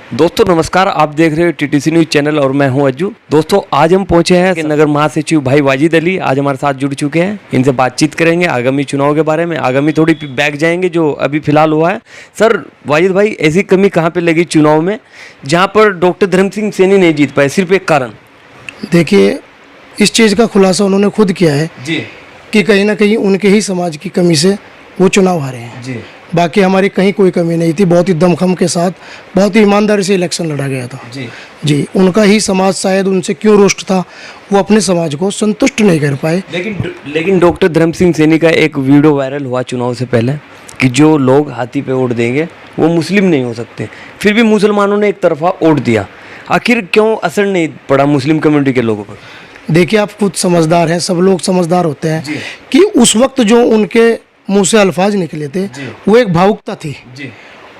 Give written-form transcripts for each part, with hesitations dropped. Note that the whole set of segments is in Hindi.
दोस्तों नमस्कार, आप देख रहे हो टीटीसी न्यूज़ चैनल और मैं हूं अज्जू। दोस्तों आज हम पहुंचे हैं नगर महासचिव भाई वाजिद अली आज हमारे साथ जुड़ चुके हैं। इनसे बातचीत करेंगे आगामी चुनाव के बारे में, आगामी थोड़ी बैक जाएंगे जो अभी फिलहाल हुआ है। सर वाजिद भाई, ऐसी कमी कहाँ पे लगी चुनाव में जहाँ पर डॉक्टर धर्म सिंह सैनी नहीं जीत पाए, सिर्फ एक कारण? देखिए, इस चीज़ का खुलासा उन्होंने खुद किया है जी कि कहीं ना कहीं उनके ही समाज की कमी से वो चुनाव हारे हैं। जी बाकी हमारी कहीं कोई कमी नहीं थी। बहुत ही दमखम के साथ, बहुत ही ईमानदारी से इलेक्शन लड़ा गया था। जी, उनका ही समाज शायद उनसे क्यों रुष्ट था, वो अपने समाज को संतुष्ट नहीं कर पाए। लेकिन डॉक्टर धर्म सिंह सैनी का एक वीडियो वायरल हुआ चुनाव से पहले कि जो लोग हाथी पे वोट देंगे वो मुस्लिम नहीं हो सकते, फिर भी मुसलमानों ने एक तरफा वोट दिया। आखिर क्यों असर नहीं पड़ा मुस्लिम कम्युनिटी के लोगों पर? देखिए, आप खुद समझदार हैं, सब लोग समझदार होते हैं कि उस वक्त जो उनके मुंह से अल्फाज निकले थे वो एक भावुकता थी।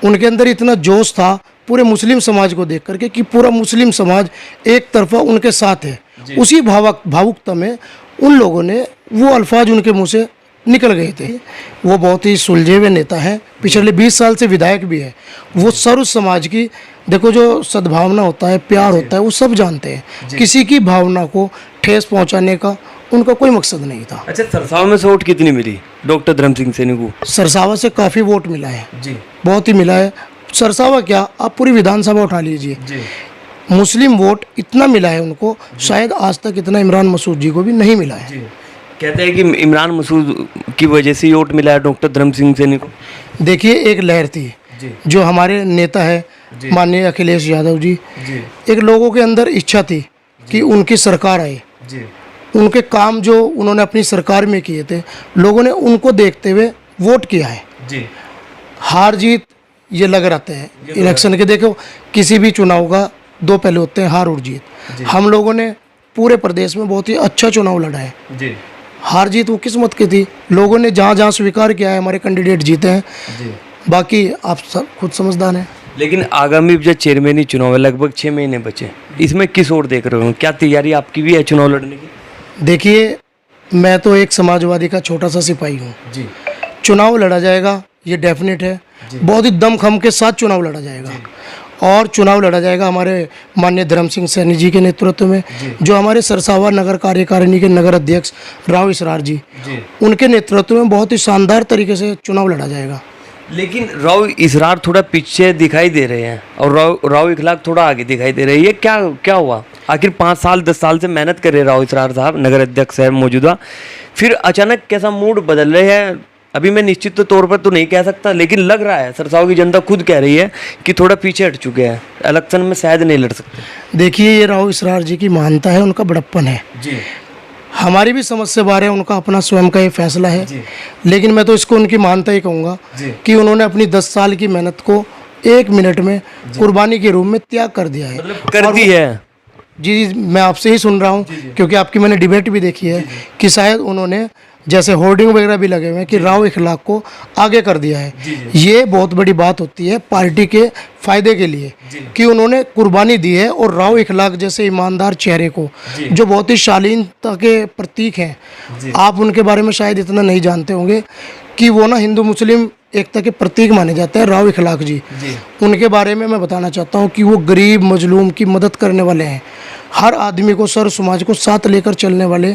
उनके अंदर इतना जोश था पूरे मुस्लिम समाज को देख करके कि पूरा मुस्लिम समाज एक तरफा उनके साथ है। उसी भावुकता में उन लोगों ने वो अल्फाज उनके मुंह से निकल गए थे। वो बहुत ही सुलझे हुए नेता हैं, पिछले 20 साल से विधायक भी है। वो सर्व समाज की, देखो, जो सद्भावना होता है, प्यार होता है, वो सब जानते हैं। किसी की भावना को ठेस पहुंचाने का उनका कोई मकसद नहीं था। अच्छा, सरसावा में से वोट कितनी मिली डॉक्टर धर्म सिंह सैनी को? सरसावा से काफ़ी वोट मिला है जी, बहुत ही मिला है। सरसावा क्या, आप पूरी विधानसभा उठा लीजिए, मुस्लिम वोट इतना मिला है उनको, शायद आज तक इतना इमरान मसूद जी को भी नहीं मिला है। कहते हैं कि इमरान मसूद की वजह से वोट मिला है डॉक्टर धर्म सिंह सैनी को। देखिए, एक लहर थी जो हमारे नेता है माननीय अखिलेश यादव जी, एक लोगों के अंदर इच्छा थी कि उनकी सरकार आए। उनके काम जो उन्होंने अपनी सरकार में किए थे, लोगों ने उनको देखते हुए वोट किया है। हार जीत ये लग रहते हैं इलेक्शन के। देखो, किसी भी चुनाव का दो पहलू होते हैं, हार और जीत। हम लोगों ने पूरे प्रदेश में बहुत ही अच्छा चुनाव लड़ा है। हार जीत वो किस्मत की थी, लोगों ने जहाँ जहाँ स्वीकार किया है हमारे कैंडिडेट जीते हैं। बाकी आप सब खुद समझदार हैं। लेकिन आगामी जो चेयरमैनी चुनाव है, लगभग 6 महीने बचे, इसमें किस ओर देख रहे हो? क्या तैयारी आपकी भी है चुनाव लड़ने की? देखिए, मैं तो एक समाजवादी का छोटा सा सिपाही हूँ। चुनाव लड़ा जाएगा, ये डेफिनेट है। बहुत ही दमखम के साथ चुनाव लड़ा जाएगा और चुनाव लड़ा जाएगा हमारे माननीय धर्म सिंह सैनी जी के नेतृत्व में, जो हमारे सरसावा नगर कार्यकारिणी के नगर अध्यक्ष राव इसरार जी, उनके नेतृत्व में बहुत ही शानदार तरीके से चुनाव लड़ा जाएगा। लेकिन राव इसरार थोड़ा पीछे दिखाई दे रहे हैं और राव इखलाक थोड़ा आगे दिखाई दे रहे हैं। ये क्या हुआ? आखिर 5 साल 10 साल से मेहनत कर रहे राव इसरार साहब, नगर अध्यक्ष है मौजूदा, फिर अचानक कैसा मूड बदल रहे हैं? अभी मैं निश्चित तौर पर तो नहीं कह सकता, लेकिन लग रहा है सरसावा की जनता खुद कह रही है कि थोड़ा पीछे हट चुके हैं, इलेक्शन में शायद नहीं लड़ सकते। देखिए, ये राव इसरार जी की महानता है, उनका बड़प्पन है। हमारी भी समझ से बाहर है, उनका अपना स्वयं का ये फैसला है। लेकिन मैं तो इसको उनकी महानता ही कहूँगा कि उन्होंने अपनी 10 साल की मेहनत को 1 मिनट में कुर्बानी के रूप में त्याग कर दिया है। मतलब कर दी है। जी, मैं आपसे ही सुन रहा हूँ क्योंकि आपकी मैंने डिबेट भी देखी है कि शायद उन्होंने जैसे होर्डिंग वगैरह भी लगे हुए हैं कि राव इखलाक को आगे कर दिया है। ये बहुत बड़ी बात होती है पार्टी के फायदे के लिए कि उन्होंने कुर्बानी दी है और राव इखलाक जैसे ईमानदार चेहरे को, जो बहुत ही शालीनता के प्रतीक हैं, आप उनके बारे में शायद इतना नहीं जानते होंगे कि वो ना हिंदू मुस्लिम एकता के प्रतीक माने जाते हैं। राव इखलाक जी, उनके बारे में मैं बताना चाहता हूँ कि वो गरीब मजलूम की मदद करने वाले हैं, हर आदमी को, सर्व समाज को साथ लेकर चलने वाले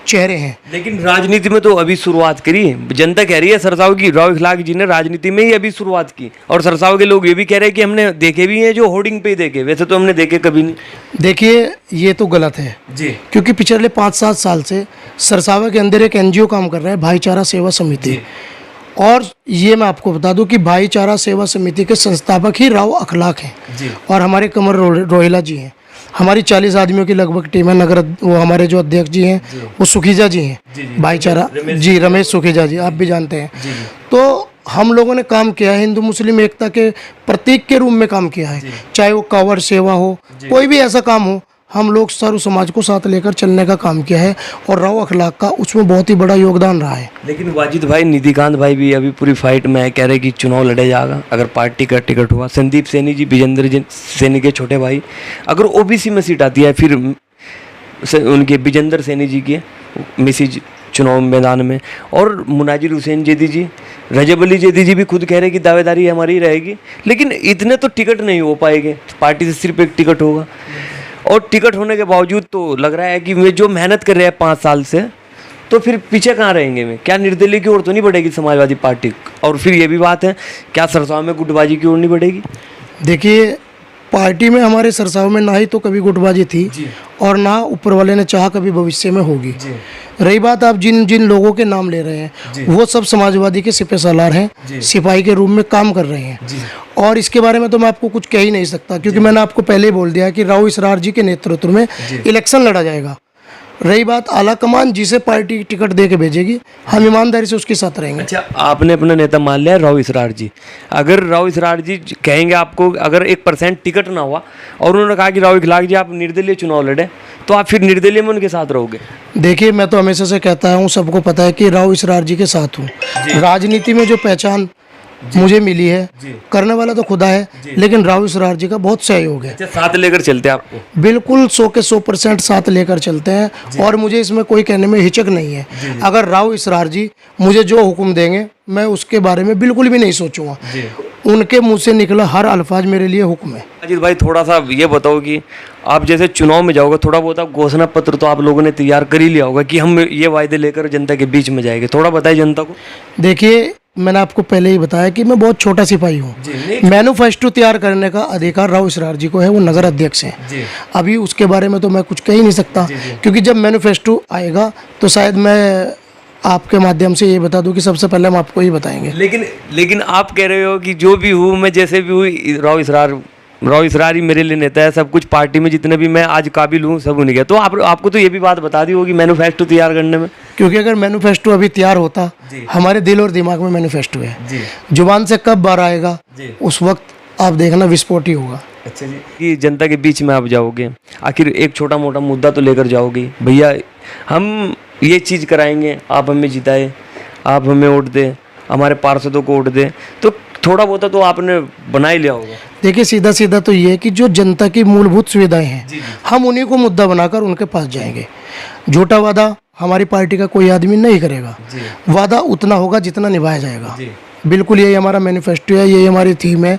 चेहरे हैं। लेकिन राजनीति में तो अभी शुरुआत करी, जनता कह रही है सरसावा की राव इखलाक जी ने राजनीति में ही अभी शुरुआत की, और सरसावा के लोग ये भी कह रहे हैं कि हमने देखे भी हैं जो होर्डिंग पे ही देखे, वैसे तो हमने देखे कभी नहीं। देखिए, ये तो गलत है क्योंकि पिछले 5-7 साल से सरसावा के अंदर एक NGO काम कर रहा है, भाईचारा सेवा समिति। और ये मैं आपको बता दूं कि भाईचारा सेवा समिति के संस्थापक ही राव इखलाक हैं और हमारे कमर रोहिला जी हैं। हमारी 40 आदमियों की लगभग टीम है। नगर वो हमारे जो अध्यक्ष जी हैं वो सुखीजा जी हैं, भाईचारा जी, रमेश सुखीजा जी, आप भी जानते हैं। तो हम लोगों ने काम किया है, हिंदू मुस्लिम एकता के प्रतीक के रूप में काम किया है, चाहे वो कांवड़ सेवा हो, कोई भी ऐसा काम हो, हम लोग सर्व समाज को साथ लेकर चलने का काम किया है और राव इखलाक का उसमें बहुत ही बड़ा योगदान रहा है। लेकिन वाजिद भाई, निधिकांत भाई भी अभी पूरी फाइट में है, कह रहे कि चुनाव लड़े जाएगा अगर पार्टी का टिकट हुआ। संदीप सैनी जी, विजेंद्र सैनी के छोटे भाई, अगर OBC में सीट आती है फिर उनके विजेंद्र सैनी जी की मिसिज चुनाव मैदान में, और मुनाजिर हुसैन जैदी जी रजब अली जैदी जी भी खुद कह रहे हैं कि दावेदारी हमारी रहेगी, लेकिन इतने तो टिकट नहीं हो पाएंगे, पार्टी से सिर्फ एक टिकट होगा। और टिकट होने के बावजूद तो लग रहा है कि वे जो मेहनत कर रहे हैं 5 साल से, तो फिर पीछे कहाँ रहेंगे वे? क्या निर्दलीय की ओर तो नहीं बढ़ेगी समाजवादी पार्टी? और फिर ये भी बात है, क्या सरसाव में गुटबाजी की ओर नहीं बढ़ेगी? देखिए, पार्टी में हमारे सरसाव में ना ही तो कभी गुटबाजी थी और ना ऊपर वाले ने चाहा कभी भविष्य में होगी। रही बात आप जिन जिन लोगों के नाम ले रहे हैं, वो सब समाजवादी के सिपह सालार हैं, सिपाही के रूप में काम कर रहे हैं। और इसके बारे में तो मैं आपको कुछ कह ही नहीं सकता, क्योंकि मैंने आपको पहले ही बोल दिया कि राव इसरार जी के नेतृत्व में इलेक्शन लड़ा जाएगा। रही बात आला कमान जिसे पार्टी टिकट दे के भेजेगी, हम ईमानदारी से उसके साथ रहेंगे। अच्छा, आपने अपना नेता मान लिया राव इसरार जी। अगर राव इसरार जी कहेंगे आपको, अगर 1% टिकट ना हुआ और उन्होंने कहा कि राव इखलाक जी आप निर्दलीय चुनाव लड़े, तो आप फिर निर्दलीय में उनके साथ रहोगे? देखिए, मैं तो हमेशा से कहता हूँ, सबको पता है कि राव इसरार जी के साथ हूँ। राजनीति में जो पहचान मुझे मिली है, करने वाला तो खुदा है, लेकिन राव इसरार जी का बहुत सहयोग है। अच्छा, साथ लेकर चलते हैं आपको? बिल्कुल 100 के 100% साथ लेकर चलते हैं और मुझे इसमें कोई कहने में हिचक नहीं है। अगर राव इसरार जी मुझे जो हुक्म देंगे, मैं उसके बारे में बिल्कुल भी नहीं सोचूंगा। उनके मुंह से निकला हर अल्फाज मेरे लिए हुक्म है। अजीत भाई, थोड़ा सा ये बताओ कि आप जैसे चुनाव में जाओगे, थोड़ा बहुत आप घोषणा पत्र तो आप लोगों ने तैयार कर ही लिया होगा कि हम ये वायदे लेकर जनता के बीच में जाएंगे, थोड़ा बताइए जनता को। देखिए, मैंने आपको पहले ही बताया कि मैं बहुत छोटा सिपाही हूँ। मैनिफेस्टो तैयार करने का अधिकार राव इसरार जी को है, वो नगर अध्यक्ष हैं। अभी उसके बारे में तो मैं कुछ कह ही नहीं सकता, क्योंकि जब मैनिफेस्टो आएगा तो शायद मैं आपके माध्यम से ये बता दूं कि सबसे पहले हम आपको ही बताएंगे। लेकिन आप कह रहे हो कि जो भी हूँ मैं, जैसे भी हूँ, राव इसरार ही मेरे लिए नेता है, सब कुछ पार्टी में जितने भी मैं आज काबिल हूँ सब उन्हीं के। तो आपको तो ये भी बात बता दी होगी मैनिफेस्टो तैयार करने में, क्योंकि अगर मैनिफेस्टो अभी तैयार होता, हमारे दिल और दिमाग में मैनिफेस्टो है, जुबान से कब बाहर आएगा उस वक्त आप देखना विस्फोट ही होगा। अच्छा जी, कि जनता के बीच में आप जाओगे, आखिर एक छोटा मोटा मुद्दा तो लेकर जाओगे, भैया हम ये चीज़ कराएंगे, आप हमें जिताए, आप हमें वोट दें, हमारे पार्षदों को वोट दें, तो थोड़ा बहुत तो आपने बना ही लिया होगा। देखिए, सीधा सीधा तो ये है कि जो जनता की मूलभूत सुविधाएं हैं, हम उन्हीं को मुद्दा बनाकर उनके पास जाएंगे। झूठा वादा हमारी पार्टी का कोई आदमी नहीं करेगा। वादा उतना होगा जितना निभाया जाएगा। बिल्कुल यही हमारा मैनिफेस्टो है, यही हमारी थीम है,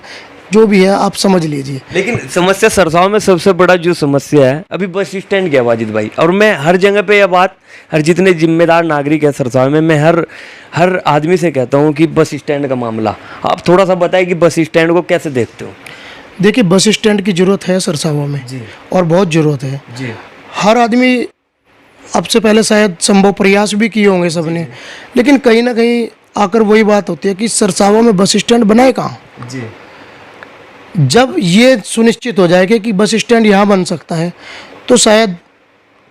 जो भी है आप समझ लीजिए। लेकिन समस्या सरसाव में सबसे बड़ा जो समस्या है अभी बस स्टैंड की है वाजिद भाई, और मैं हर जगह पे यह बात, हर जितने जिम्मेदार नागरिक है सरसाव में, मैं हर आदमी से कहता हूँ कि बस स्टैंड का मामला आप थोड़ा सा बताएं कि बस स्टैंड को कैसे देखते हो? देखिए, बस स्टैंड की जरूरत है सरसावा में और बहुत ज़रूरत है। हर आदमी अब से पहले शायद संभव प्रयास भी किए होंगे सबने, लेकिन कहीं ना कहीं आकर वही बात होती है कि सरसावा में बस स्टैंड बनाए कहाँ। जब ये सुनिश्चित हो जाएगा कि बस स्टैंड यहाँ बन सकता है, तो शायद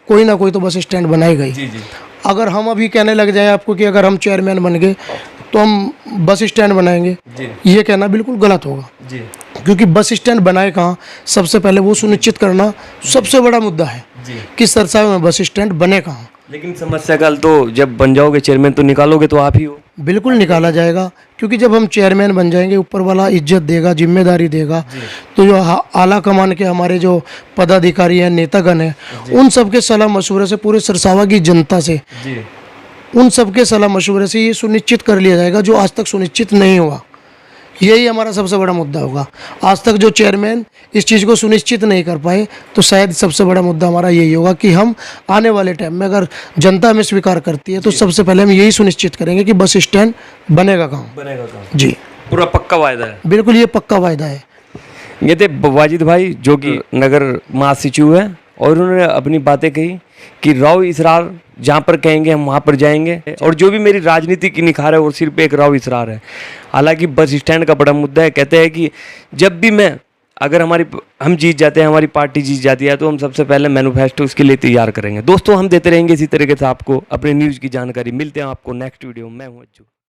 कोई ना कोई तो बस स्टैंड बनाएगा ही। अगर हम अभी कहने लग जाए आपको कि अगर हम चेयरमैन बन गए तो हम बस स्टैंड बनाएंगे, ये कहना बिल्कुल गलत होगा। क्योंकि बस स्टैंड बनाए कहाँ, सबसे पहले वो सुनिश्चित करना सबसे बड़ा मुद्दा है कि सरसावा में बस स्टैंड बने कहाँ। लेकिन समस्या कल तो जब बन जाओगे चेयरमैन तो निकालोगे तो आप ही हो। बिल्कुल निकाला जाएगा, क्योंकि जब हम चेयरमैन बन जाएंगे, ऊपर वाला इज्जत देगा, जिम्मेदारी देगा, तो जो आला कमान के हमारे जो पदाधिकारी हैं, नेतागण हैं, उन सबके सलाह मशवरे से, पूरे सरसावा की जनता से, उन सबके सलाह मशवरे से ये सुनिश्चित कर लिया जाएगा जो आज तक सुनिश्चित नहीं हुआ। यही हमारा सबसे बड़ा मुद्दा होगा। आज तक जो चेयरमैन इस चीज़ को सुनिश्चित नहीं कर पाए, तो शायद सबसे बड़ा मुद्दा हमारा यही होगा कि हम आने वाले टाइम में, अगर जनता हमें स्वीकार करती है, तो सबसे पहले हम यही सुनिश्चित करेंगे कि बस स्टैंड बनेगा कहाँ। जी, पूरा पक्का वायदा है। बिल्कुल, ये पक्का वायदा है। ये थे वाजिद भाई जो कि नगर महासचिव है, और उन्होंने अपनी बातें कही कि राव इसरार जहाँ पर कहेंगे हम वहाँ पर जाएंगे, और जो भी मेरी राजनीति की निखार है वो सिर्फ एक राव इसरार है। हालांकि बस स्टैंड का बड़ा मुद्दा है। कहते हैं कि जब भी अगर हम जीत जाते हैं, हमारी पार्टी जीत जाती है, तो हम सबसे पहले मैनिफेस्टो उसके लिए तैयार करेंगे। दोस्तों, हम देते रहेंगे इसी तरीके से आपको अपने न्यूज़ की जानकारी। मिलते हैं आपको नेक्स्ट वीडियो में। मैं हूँ अज्जू।